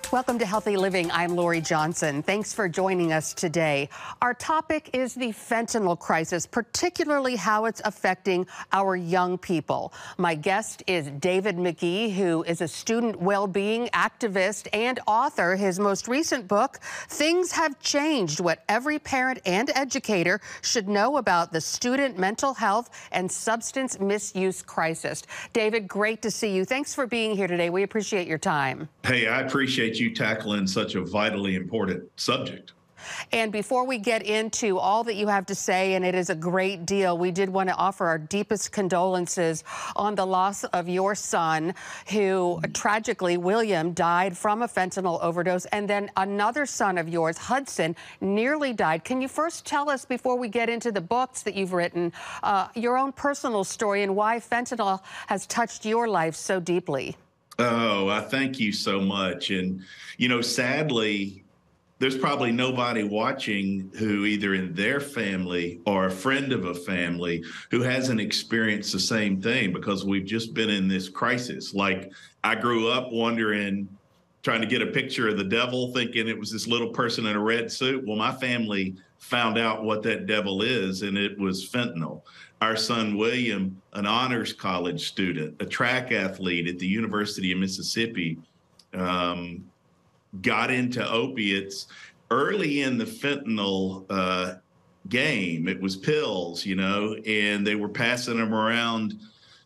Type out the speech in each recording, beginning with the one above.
Welcome to Healthy Living. I'm Lori Johnson. Thanks for joining us today. Our topic is the fentanyl crisis, particularly how it's affecting our young people. My guest is David Magee, who is a student well-being activist and author. His most recent book, Things Have Changed: What Every Parent and Educator Should Know About the Student Mental Health and Substance Misuse Crisis. David, great to see you. Thanks for being here today. We appreciate your time. Hey, I appreciate you tackling such a vitally important subject. And before we get into all that you have to say, and it is a great deal, we did want to offer our deepest condolences on the loss of your son, who tragically, William, died from a fentanyl overdose, and then another son of yours, Hudson, nearly died. Can you first tell us, before we get into the books that you've written, your own personal story and why fentanyl has touched your life so deeply? Oh, I thank you so much. And, you know, sadly, there's probably nobody watching who either in their family or a friend of a family who hasn't experienced the same thing, because we've just been in this crisis. Like, I grew up wondering, trying to get a picture of the devil, thinking it was this little person in a red suit. Well, my family found out what that devil is, and it was fentanyl. Our son, William, an honors college student, a track athlete at the University of Mississippi, got into opiates early in the fentanyl game. It was pills, you know, and they were passing them around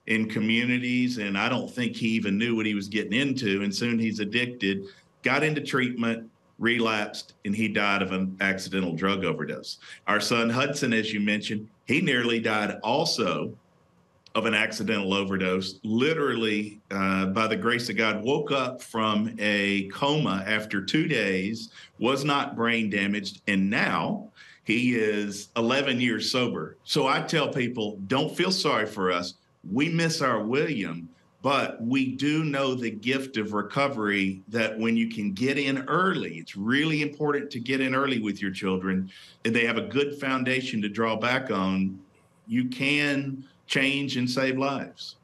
in communities, and I don't think he even knew what he was getting into. And soon he's addicted, got into treatment, relapsed, and he died of an accidental drug overdose. Our son Hudson, as you mentioned, he nearly died also of an accidental overdose. Literally, by the grace of God, woke up from a coma after 2 days, was not brain damaged, and now he is 11 years sober. So I tell people, don't feel sorry for us. We miss our William, but we do know the gift of recovery, that when you can get in early, it's really important to get in early with your children, and they have a good foundation to draw back on. You can change and save lives.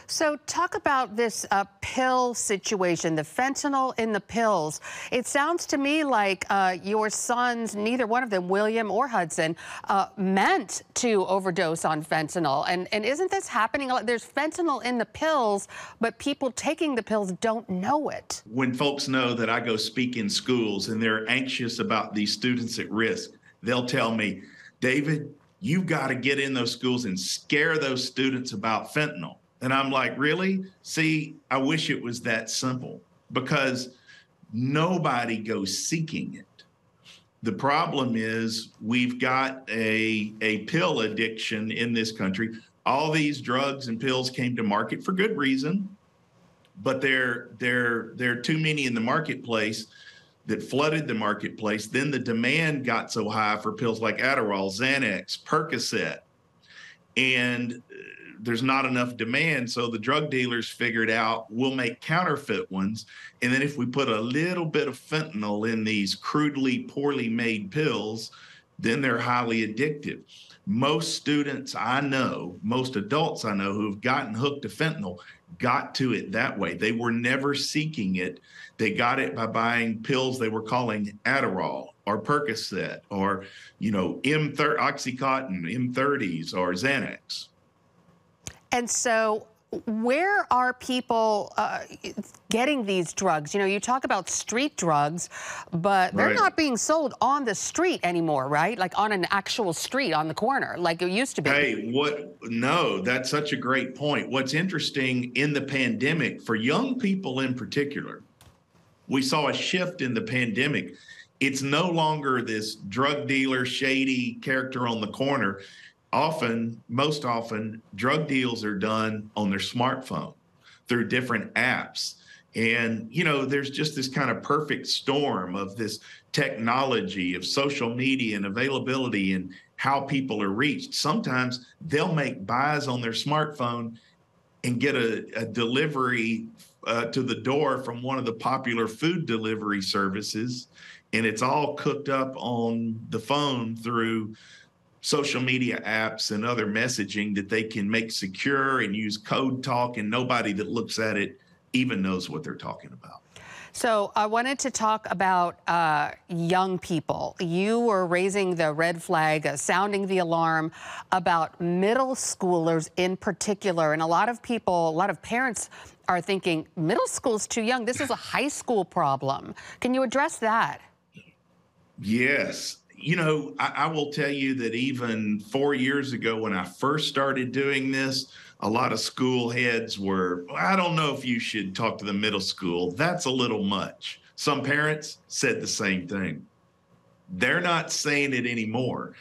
So talk about this pill situation, the fentanyl in the pills. It sounds to me like your sons, neither one of them, William or Hudson, meant to overdose on fentanyl. And isn't this happening a lot? There's fentanyl in the pills, but people taking the pills don't know it. When folks know that I go speak in schools and they're anxious about these students at risk, they'll tell me, David, you've got to get in those schools and scare those students about fentanyl. And I'm like, really? See, I wish it was that simple, because nobody goes seeking it. The problem is we've got a pill addiction in this country. All these drugs and pills came to market for good reason, but there are too many in the marketplace that flooded the marketplace. Then the demand got so high for pills like Adderall, Xanax, Percocet, and there's not enough demand. So the drug dealers figured out, we'll make counterfeit ones. And then if we put a little bit of fentanyl in these crudely, poorly made pills, then they're highly addictive. Most students I know, most adults I know who've gotten hooked to fentanyl, got to it that way. They were never seeking it. They got it by buying pills they were calling Adderall or Percocet or, you know, Oxycontin, M30s or Xanax. And so where are people getting these drugs? You know, you talk about street drugs, but they're not being sold on the street anymore, right? Like on an actual street on the corner, like it used to be. Hey, no, that's such a great point. What's interesting in the pandemic, for young people in particular, we saw a shift in the pandemic. It's no longer this drug dealer, shady character on the corner. Most often, drug deals are done on their smartphone through different apps. And, you know, there's just this kind of perfect storm of this technology, of social media and availability and how people are reached. Sometimes they'll make buys on their smartphone and get a delivery to the door from one of the popular food delivery services. And it's all cooked up on the phone through social media apps and other messaging that they can make secure and use code talk, and nobody that looks at it even knows what they're talking about. So I wanted to talk about young people. You were raising the red flag, sounding the alarm about middle schoolers in particular. And a lot of people, a lot of parents are thinking middle school's too young. This is a high school problem. Can you address that? Yes. I will tell you that even 4 years ago, when I first started doing this, a lot of school heads were, "Well, I don't know if you should talk to the middle school. That's a little much." Some parents said the same thing. They're not saying it anymore.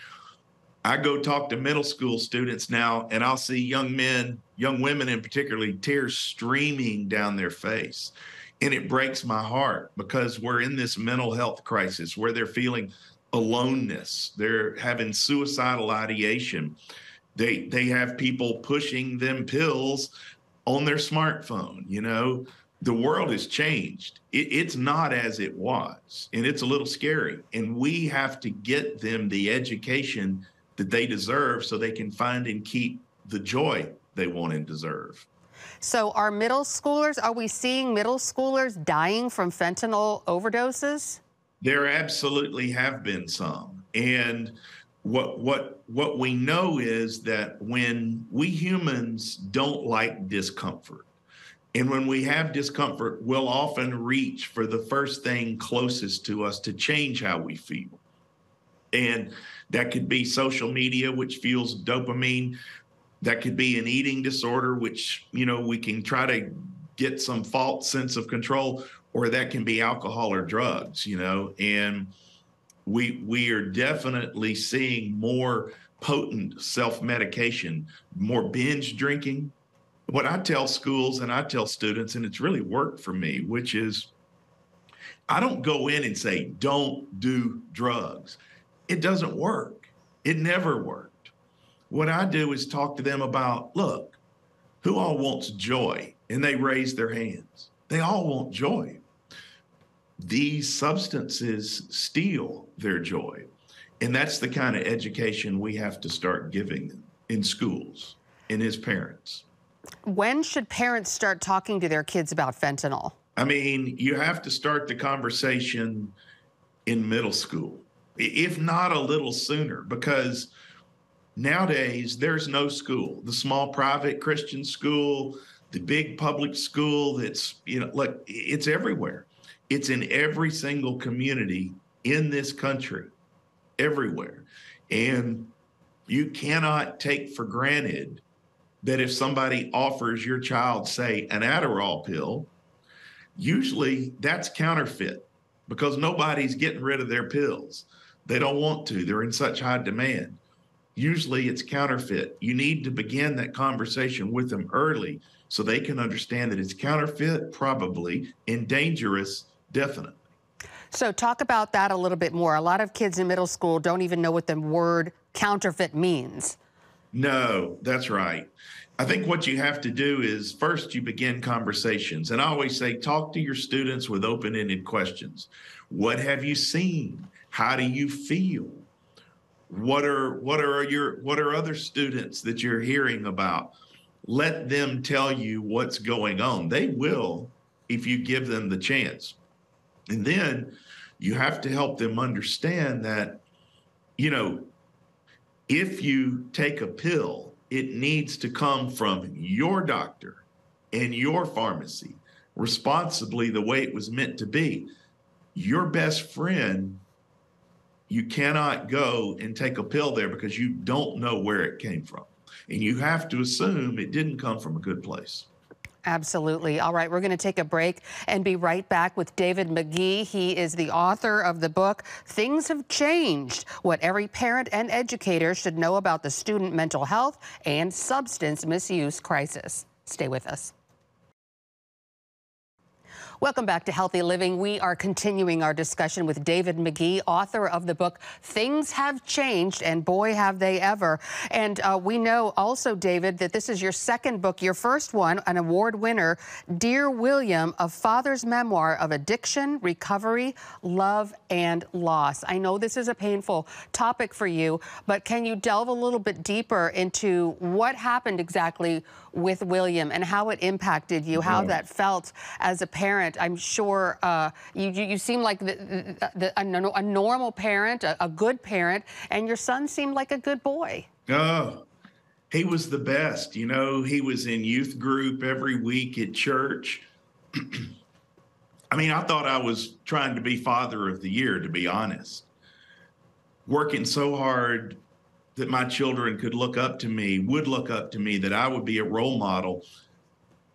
I go talk to middle school students now, and I'll see young men, young women in particularly, tears streaming down their face. And it breaks my heart because we're in this mental health crisis where they're feeling aloneness. They're having suicidal ideation. They have people pushing them pills on their smartphone. The world has changed. It's not as it was, and it's a little scary. And we have to get them the education that they deserve so they can find and keep the joy they want and deserve. So are we seeing middle schoolers dying from fentanyl overdoses? There absolutely have been some. And what we know is that when we humans don't like discomfort, and when we have discomfort, we'll often reach for the first thing closest to us to change how we feel. And that could be social media, which fuels dopamine. That could be an eating disorder, which, we can try to get some false sense of control, or that can be alcohol or drugs, and we are definitely seeing more potent self-medication, more binge drinking. What I tell schools and I tell students, and it's really worked for me, which is I don't go in and say, don't do drugs. It doesn't work. It never worked. What I do is talk to them about, look, who all wants joy? And they raise their hands. They all want joy. These substances steal their joy. And that's the kind of education we have to start giving them in schools and as parents. When should parents start talking to their kids about fentanyl? I mean, you have to start the conversation in middle school, if not a little sooner, because nowadays there's no school. The small private Christian school, the big public school that's, look, it's everywhere. It's in every single community in this country, everywhere. And you cannot take for granted that if somebody offers your child, say, an Adderall pill, usually that's counterfeit because nobody's getting rid of their pills. They don't want to. They're in such high demand. Usually it's counterfeit. You need to begin that conversation with them early so they can understand that it's counterfeit, probably, and dangerous, definitely. So talk about that a little bit more. A lot of kids in middle school don't even know what the word counterfeit means. No, that's right. I think what you have to do is first you begin conversations. And I always say, talk to your students with open-ended questions. What have you seen? How do you feel? What are other students that you're hearing about? Let them tell you what's going on. They will if you give them the chance. And then you have to help them understand that, if you take a pill, it needs to come from your doctor and your pharmacy responsibly the way it was meant to be. Your best friend, you cannot go and take a pill there because you don't know where it came from. And you have to assume it didn't come from a good place. Absolutely. All right, we're going to take a break and be right back with David Magee. He is the author of the book, Things Have Changed, What Every Parent and Educator Should Know About the Student Mental Health and Substance Misuse Crisis. Stay with us. Welcome back to Healthy Living. We are continuing our discussion with David Magee, author of the book, Things Have Changed, and boy, have they ever. And we know also, David, that this is your second book, your first one, an award winner, Dear William, a father's memoir of addiction, recovery, love, and loss. I know this is a painful topic for you, but can you delve a little bit deeper into what happened exactly with William and how it impacted you, how that felt as a parent parent, I'm sure you seem like a normal parent, a good parent, and your son seemed like a good boy. Oh, he was the best. You know, he was in youth group every week at church. I mean, I thought I was trying to be father of the year, to be honest. Working so hard that my children could look up to me, would look up to me, that I would be a role model.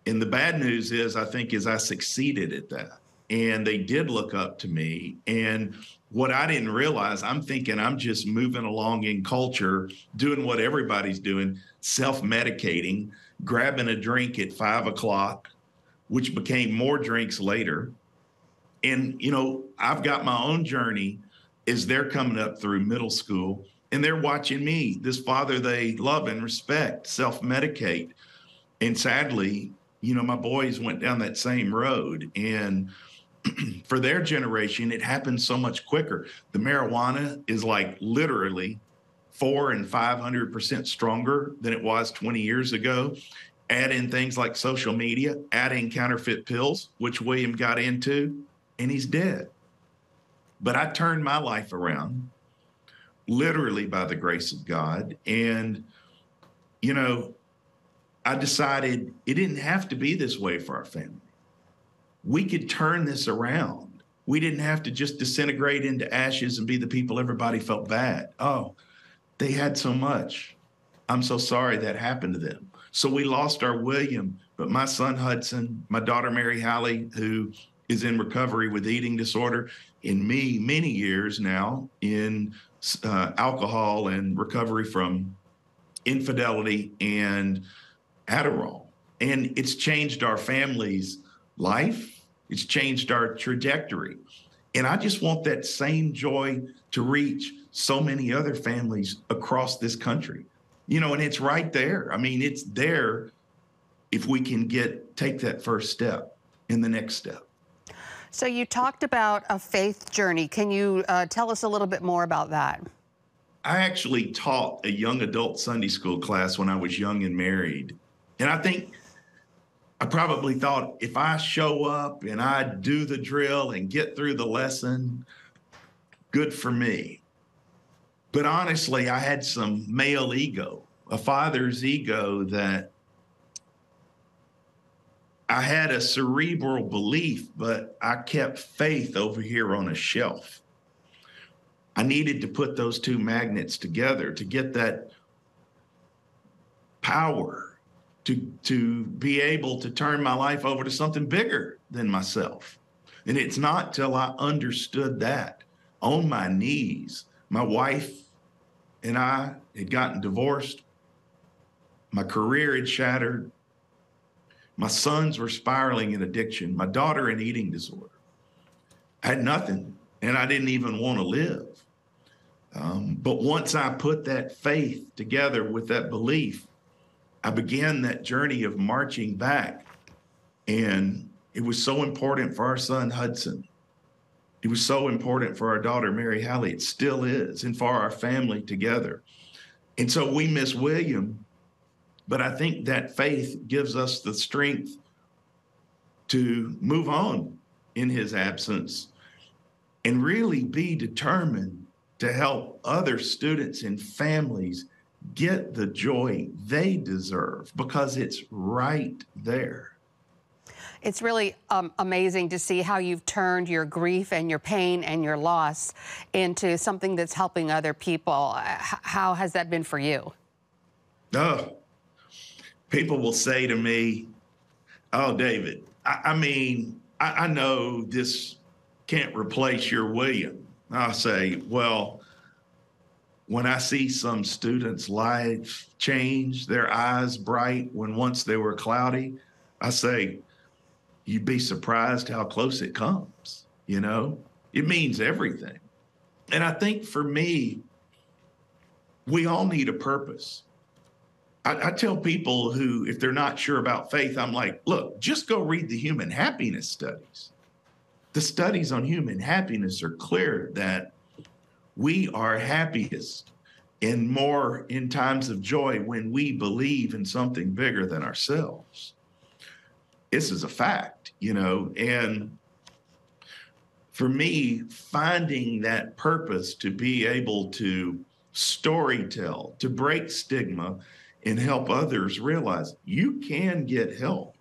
And the bad news is, I think, is I succeeded at that. And they did look up to me. And what I didn't realize, I'm thinking I'm just moving along in culture, doing what everybody's doing, self-medicating, grabbing a drink at 5 o'clock, which became more drinks later. And, you know, I've got my own journey as they're coming up through middle school, and they're watching me, this father they love and respect, self-medicate. And sadly, you know, my boys went down that same road. And for their generation, it happened so much quicker. The marijuana is like literally 400 and 500% stronger than it was 20 years ago. Add in things like social media, add in counterfeit pills, which William got into, and he's dead. But I turned my life around literally by the grace of God. And, you know, I decided it didn't have to be this way for our family. We could turn this around. We didn't have to just disintegrate into ashes and be the people everybody felt bad. Oh, they had so much. I'm so sorry that happened to them. So we lost our William, but my son Hudson, my daughter Mary Hallie, who is in recovery with eating disorder, and me many years now in alcohol and recovery from infidelity and Adderall. And it's changed our family's life. It's changed our trajectory. And I just want that same joy to reach so many other families across this country. You know, and it's right there. I mean, it's there if we can take that first step in the next step. So you talked about a faith journey. Can you tell us a little bit more about that? I actually taught a young adult Sunday school class when I was young and married. And I think I probably thought, if I show up and I do the drill and get through the lesson, good for me. But honestly, I had some male ego, a father's ego, that I had a cerebral belief, but I kept faith over here on a shelf. I needed to put those two magnets together to get that power to be able to turn my life over to something bigger than myself. And it's not till I understood that on my knees. My wife and I had gotten divorced. My career had shattered. My sons were spiraling in addiction. My daughter in eating disorder. I had nothing, and I didn't even want to live. But once I put that faith together with that belief, I began that journey of marching back. And it was so important for our son, Hudson. It was so important for our daughter, Mary Hallie. It still is, and for our family together. And so we miss William, but I think that faith gives us the strength to move on in his absence and really be determined to help other students and families get the joy they deserve, because it's right there. It's really amazing to see how you've turned your grief and your pain and your loss into something that's helping other people. How has that been for you? Oh, people will say to me, oh, David, I know this can't replace your William. I'll say, well, when I see some students' lives change, their eyes bright when once they were cloudy, I say, you'd be surprised how close it comes. You know, it means everything. And I think for me, we all need a purpose. I tell people who, if they're not sure about faith, I'm like, look, just go read the human happiness studies. The studies on human happiness are clear that we are happiest and more in times of joy when we believe in something bigger than ourselves. this is a fact, and for me, finding that purpose to be able to storytell, to break stigma and help others realize you can get help.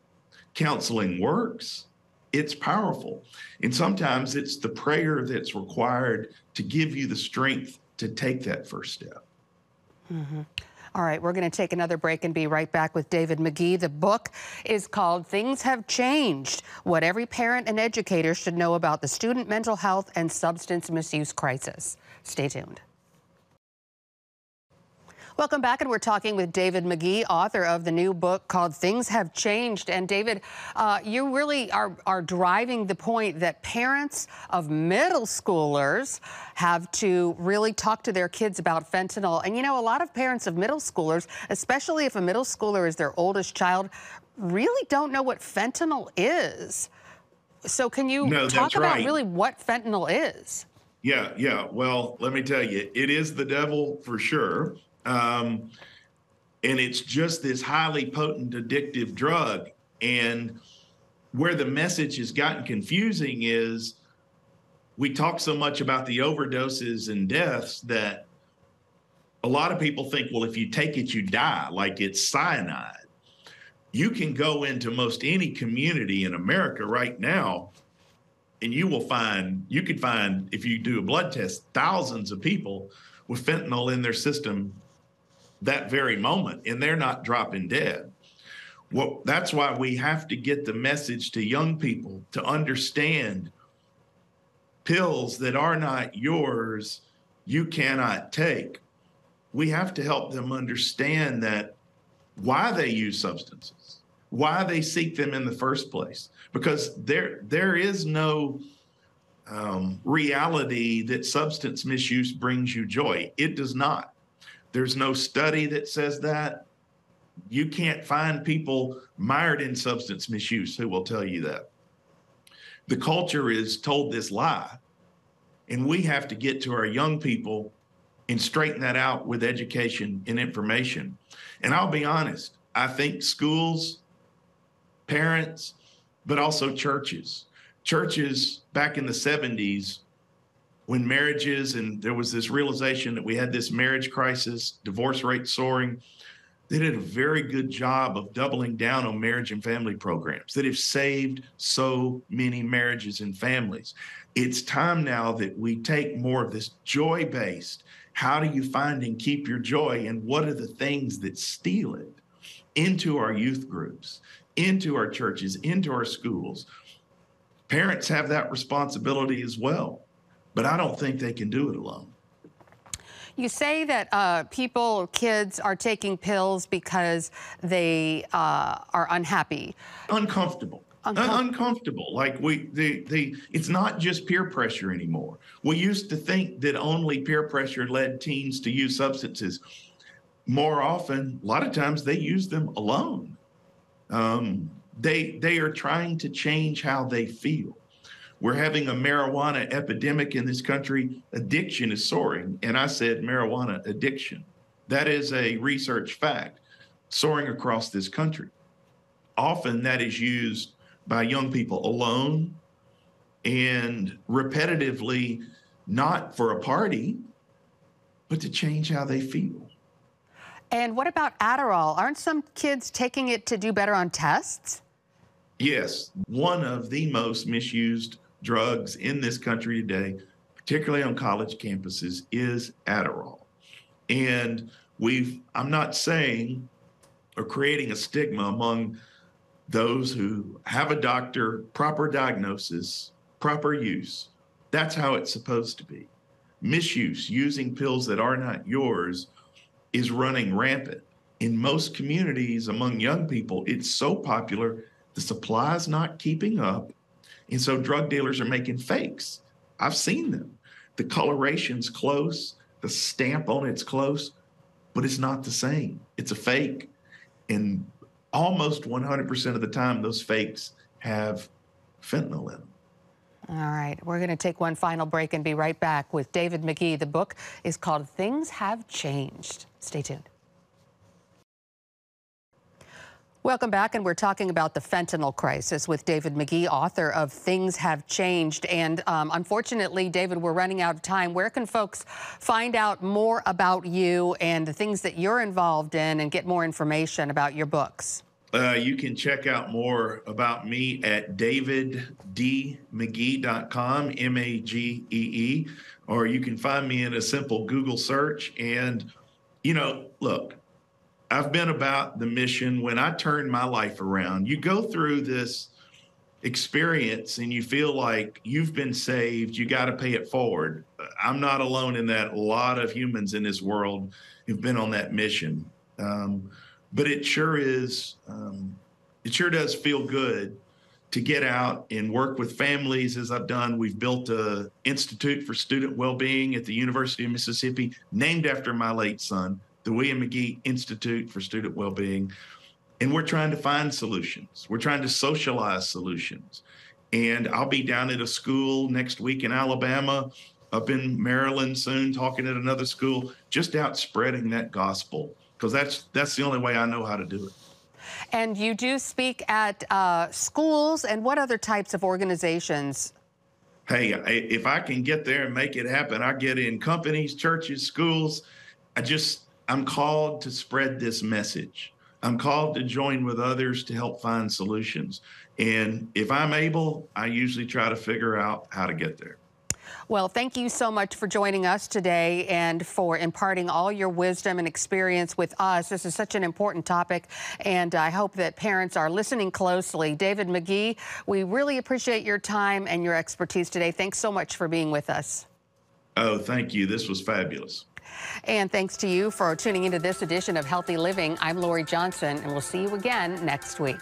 Counseling works. It's powerful. And sometimes it's the prayer that's required to give you the strength to take that first step. Mm-hmm. All right, we're going to take another break and be right back with David Magee. The book is called Things Have Changed, What Every Parent and Educator Should Know About the Student Mental Health and Substance Misuse Crisis. Stay tuned. Welcome back, and we're talking with David Magee, author of the new book called Things Have Changed. And David, you really are driving the point that parents of middle schoolers have to really talk to their kids about fentanyl. And a lot of parents of middle schoolers, especially if a middle schooler is their oldest child, really don't know what fentanyl is. So can you talk about really what fentanyl is? Yeah. Well, let me tell you, it is the devil for sure. And it's just this highly potent, addictive drug. And where the message has gotten confusing is we talk so much about the overdoses and deaths that a lot of people think, well, if you take it, you die, like it's cyanide. You can go into most any community in America right now, and you could find, if you do a blood test, thousands of people with fentanyl in their system that very moment, and they're not dropping dead. Well, that's why we have to get the message to young people to understand pills that are not yours, you cannot take. We have to help them understand that why they use substances, why they seek them in the first place, because there is no reality that substance misuse brings you joy. It does not. There's no study that says that. You can't find people mired in substance misuse who will tell you that. The culture is told this lie, and we have to get to our young people and straighten that out with education and information. And I'll be honest, I think schools, parents, but also churches. Churches back in the 70s, when marriages, and there was this realization that we had this marriage crisis, divorce rate soaring, they did a very good job of doubling down on marriage and family programs that have saved so many marriages and families. It's time now that we take more of this joy-based, how do you find and keep your joy, and what are the things that steal it, into our youth groups, into our churches, into our schools. Parents have that responsibility as well. But I don't think they can do it alone. You say that kids are taking pills because they are unhappy. Uncomfortable. Uncomfortable. Like it's not just peer pressure anymore. We used to think that only peer pressure led teens to use substances. More often, a lot of times they use them alone. They are trying to change how they feel. We're having a marijuana epidemic in this country. Addiction is soaring. And I said marijuana addiction. That is a research fact, soaring across this country. Often that is used by young people alone and repetitively, not for a party, but to change how they feel. And what about Adderall? Aren't some kids taking it to do better on tests? Yes, one of the most misused drugs in this country today, particularly on college campuses, is Adderall. And I'm not saying or creating a stigma among those who have a doctor, proper diagnosis, proper use. That's how it's supposed to be. Misuse, using pills that are not yours, is running rampant. In most communities among young people, it's so popular, the supply's not keeping up. And so drug dealers are making fakes. I've seen them. The coloration's close, the stamp on it's close, but it's not the same. It's a fake. And almost 100% of the time, those fakes have fentanyl in them. All right, we're going to take one final break and be right back with David Magee. The book is called Things Have Changed. Stay tuned. Welcome back, and we're talking about the fentanyl crisis with David Magee, author of Things Have Changed. And unfortunately, David, we're running out of time. Where can folks find out more about you and the things that you're involved in and get more information about your books? You can check out more about me at daviddmagee.com, Magee, or you can find me in a simple Google search. And, look, I've been about the mission. When I turned my life around, you go through this experience and you feel like you've been saved, you got to pay it forward. I'm not alone in that. A lot of humans in this world have been on that mission. But it sure is, it sure does feel good to get out and work with families as I've done. We've built an Institute for Student Wellbeing at the University of Mississippi, named after my late son, the William Magee Institute for Student Wellbeing. And we're trying to find solutions. We're trying to socialize solutions. And I'll be down at a school next week in Alabama, up in Maryland soon, talking at another school, just out spreading that gospel, because that's the only way I know how to do it. And you do speak at schools, and what other types of organizations? Hey, if I can get there and make it happen, I get in companies, churches, schools. I'm called to spread this message. I'm called to join with others to help find solutions. And if I'm able, I usually try to figure out how to get there. Well, thank you so much for joining us today and for imparting all your wisdom and experience with us. This is such an important topic, and I hope that parents are listening closely. David Magee, we really appreciate your time and your expertise today. Thanks so much for being with us. Oh, thank you. This was fabulous. And thanks to you for tuning into this edition of Healthy Living. I'm Lori Johnson, and we'll see you again next week.